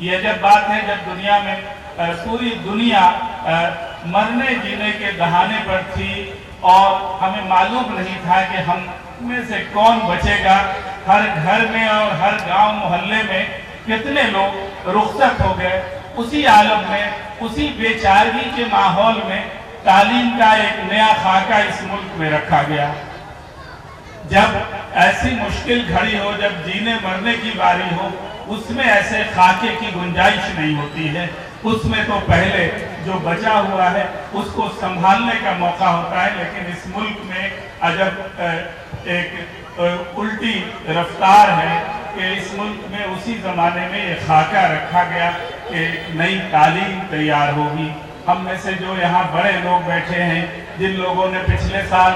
یہ جب بات ہے جب دنیا میں پوری دنیا مرنے جینے کے دہانے پر تھی اور ہمیں معلوم نہیں تھا کہ ہم میں سے کون بچے گا، ہر گھر میں اور ہر گاؤں محلے میں کتنے لوگ رخصت ہو گئے، اسی عالم میں، اسی بے چارگی کے ماحول میں تعلیم کا ایک نیا خاکہ اس ملک میں رکھا گیا۔ جب ایسی مشکل گھڑی ہو، جب جینے مرنے کی باری ہو، اس میں ایسے خاکے کی گنجائش نہیں ہوتی ہے، اس میں تو پہلے جو بچا ہوا ہے اس کو سنبھالنے کا موقع ہوتا ہے۔ لیکن اس ملک میں عجب ایک الٹی رفتار ہے کہ اس ملک میں اسی زمانے میں یہ خاکہ رکھا گیا کہ نئی تعلیم تیار ہوگی۔ ہم میں سے جو یہاں بڑے لوگ بیٹھے ہیں، جن لوگوں نے پچھلے سال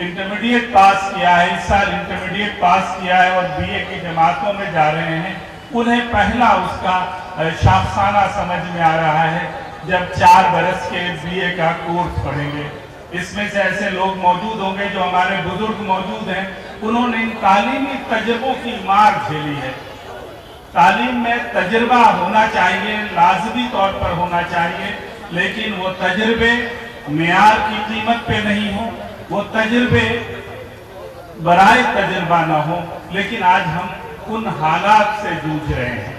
انٹرمیڈیٹ پاس کیا ہے، اس سال انٹرمیڈیٹ پاس کیا ہے اور بی اے کی جماعتوں میں جا رہے ہیں، انہیں پہلا اس کا شاخسانہ سمجھ میں آ رہا ہے جب 4 برس کے بی اے کا کورس پڑھیں گے۔ اس میں سے ایسے لوگ موجود ہوں گے جو ہمارے بزرگ موجود ہیں، انہوں نے ان تعلیمی تجربوں کی مار جھیلی ہے۔ تعلیم میں تجربہ ہونا چاہیے، لازمی طور پر ہونا چاہیے، لیکن وہ تجربے معیار کی قیمت پہ نہیں ہوں، وہ تجربے برائے تجربہ نہ ہوں۔ لیکن آج ہم ان حالات سے جوجھ رہے ہیں۔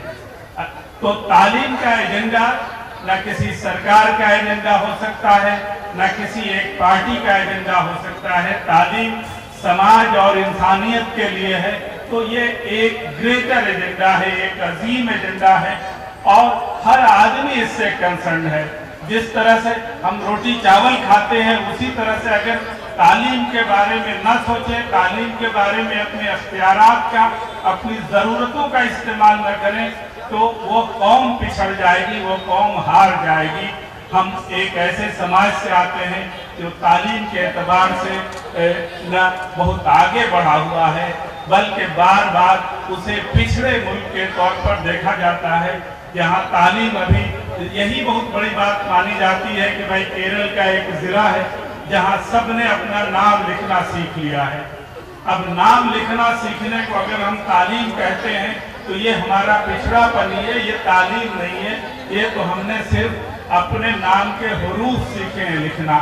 تو تعلیم کا ایجنڈا نہ کسی سرکار کا ایجنڈا ہو سکتا ہے، نہ کسی ایک پارٹی کا ایجنڈا ہو سکتا ہے۔ تعلیم سماج اور انسانیت کے لیے ہے، تو یہ ایک گریٹر ایجنڈا ہے، ایک عظیم ایجنڈا ہے اور ہر آدمی اس سے کنسرن ہے۔ جس طرح سے ہم روٹی چاول کھاتے ہیں، اسی طرح سے اگر تعلیم کے بارے میں نہ سوچیں، تعلیم کے بارے میں اپنے اختیارات کا، اپنی ضرورتوں کا استعمال نہ کریں، تو وہ قوم پچھڑ جائے گی، وہ قوم ہار جائے گی۔ ہم ایک ایسے سماج سے آتے ہیں جو تعلیم کے اعتبار سے نہ بہت آگے بڑھا ہوا ہے، بلکہ بار بار اسے پچھڑے ملک کے طور پر دیکھا جاتا ہے، جہاں تعلیم ابھی یہی بہت بڑی بات مانی جاتی ہے کہ بھائی کیرل کا ایک ضلع ہے جہاں سب نے اپنا نام لکھنا سیکھ لیا ہے۔ اب نام لکھنا سیکھنے کو اگر ہم تعلیم کہتے ہیں تو یہ ہمارا پچھڑا پن ہے، یہ تعلیم نہیں ہے۔ یہ تو ہم نے صرف اپنے نام کے حروف سیکھے ہیں لکھنا،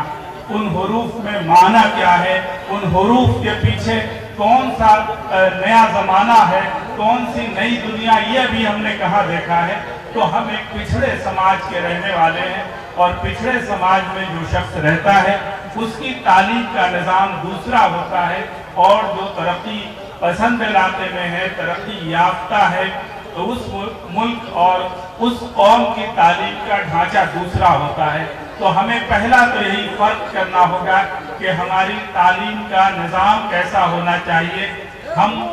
ان حروف میں معنی کیا ہے، ان حروف کے پیچھے کون سا نیا زمانہ ہے، کون سی نئی دنیا، یہ بھی ہم نے کہاں دیکھا ہے۔ تو ہم ایک پچھڑے سماج کے رہنے والے ہیں، اور پچھڑے سماج میں جو شخص رہتا ہے اس کی تعلیم کا نظام دوسرا ہوتا ہے، اور جو ترقی پسند علاقے میں ہے، ترقی یافتہ ہے، تو اس ملک اور اس قوم کی تعلیم کا ڈھانچہ دوسرا ہوتا ہے۔ تو ہمیں پہلا تو یہی فرق کرنا ہوگا کہ ہماری تعلیم کا نظام کیسا ہونا چاہیے۔ ہم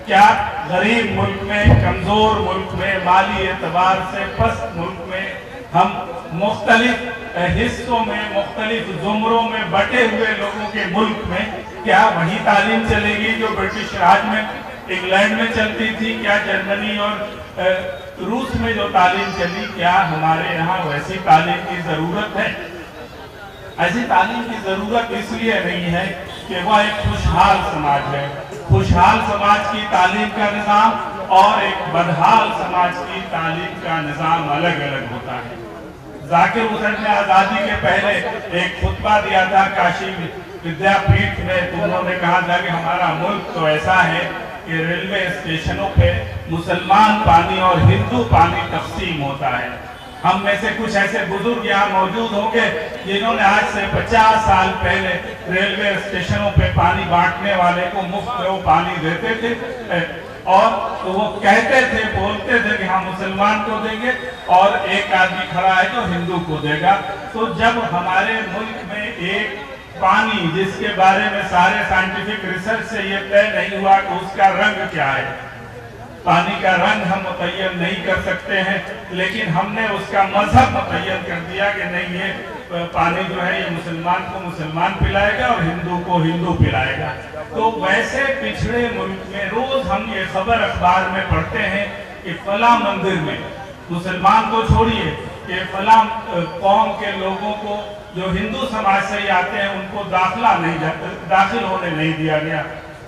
کیا غریب ملک میں، کمزور ملک میں، مالی اعتبار سے پست ملک میں، ہم مختلف حصوں میں، مختلف زمروں میں بٹے ہوئے لوگوں کے ملک میں کیا وہی تعلیم چلے گی جو برٹش راج میں، انگلینڈ میں چلتی تھی؟ کیا جرمنی اور روس میں جو تعلیم چلی، کیا ہمارے یہاں ویسی تعلیم کی ضرورت ہے؟ ایسی تعلیم کی ضرورت اس لیے نہیں ہے کہ وہ ایک خوشحال سماج ہے۔ خوشحال سماج کی تعلیم کا نظام اور ایک بدحال سماج کی تعلیم کا نظام الگ الگ ہوتا ہے۔ ذاکر حسین نے آزادی کے پہلے ایک خطبہ دیا تھا کاشی ودیا پیٹھ میں، تو انہوں نے کہا تھا کہ ہمارا ملک تو ایسا ہے کہ ریلوے اسٹیشنوں پہ مسلمان پانی اور ہندو پانی تقسیم ہوتا ہے۔ ہم میں سے کچھ ایسے بزرگ یہاں موجود ہوں گے جنہوں نے آج سے 50 سال پہلے ریلوے اسٹیشنوں پہ پانی بانٹنے والے کو مفت میں وہ پانی دیتے تھے، اور وہ کہتے تھے، بولتے تھے کہ ہم مسلمان کو دیں گے اور ایک آدمی کھڑا ہے جو ہندو کو دے گا۔ تو جب ہمارے ملک میں ایک پانی جس کے بارے میں سارے سائنٹیفک ریسرچ سے یہ طے نہیں ہوا کہ اس کا رنگ کیا ہے، پانی کا رنگ ہم متعین نہیں کر سکتے ہیں، لیکن ہم نے اس کا مذہب متعین کر دیا کہ نہیں، یہ پانی جو ہے یہ مسلمان کو مسلمان پلائے گا اور ہندو کو ہندو پلائے گا۔ تو ویسے پچھڑے ملک میں روز ہم یہ خبر اخبار میں پڑھتے ہیں کہ فلاں مندر میں، مسلمان کو چھوڑیے، کہ فلاں قوم کے لوگوں کو جو ہندو سماج سے ہی آتے ہیں ان کو داخل ہونے نہیں دیا گیا۔